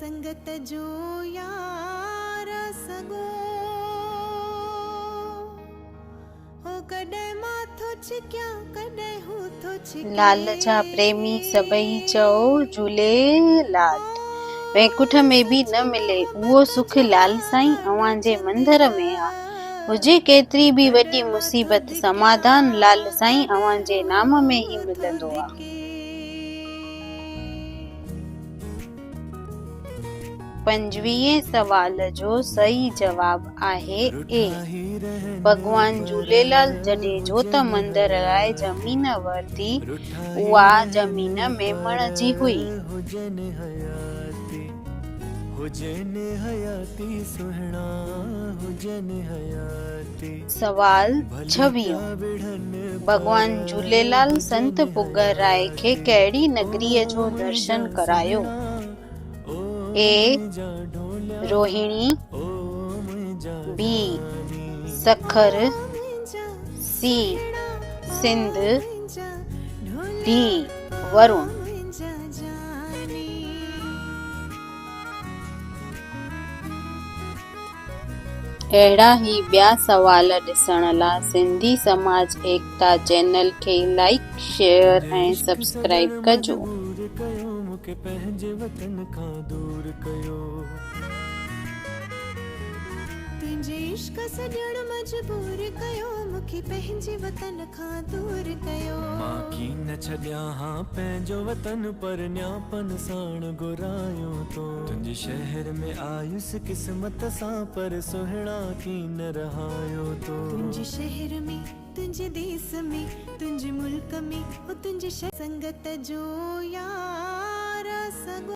संगत जो यार सगो हो कॾहिं माथो छिक्या कॾहिं हू थो छिके। लाल जा प्रेमी सभई चओ झूलेलाल। वैकुंठ में भी न मिले उहो सुख लाल साईं अवां जे मंदर में आ। हुजे केतिरी भी वॾी मुसीबत समाधान लाल साईं अवां जे नाम में ही मिलंदो आ। 25 सवाल जो सही जवाब आहे ए। भगवान झूलेलाल जॾहिं जोत मंदिर लाइ ज़मीन वरिती उहा ज़मीन मेमण जी हुई। सवाल 26 भगवान झूलेलाल संत पुगर राय खे कहिड़ी नगरीअ जो दर्शन करायो। A Rohini, B Sukkur, C Sindh, D Varun. अहिड़ा ही ॿिया सवाल ॾिसण लाइ सिंधी समाज एकता चैनल खे लाइक शेयर ऐं सब्सक्राइब कजो। तुंहिंजे इश्क सॼण मजबूर कयो मूंखे पंहिंजे वतन खां दूर कयो। मां की न छॾिया हाँ पंहिंजो वतन पर न्यापन साण घुरायो तो। तुंहिंजे शहर में आयुसि क़िस्मत सां पर सुहिणा की न रहायो तो। तुंहिंजे शहर में तुंहिंजे देश में तुंहिंजे मुल्क में तुंहिंजे संगत जो यार सगो।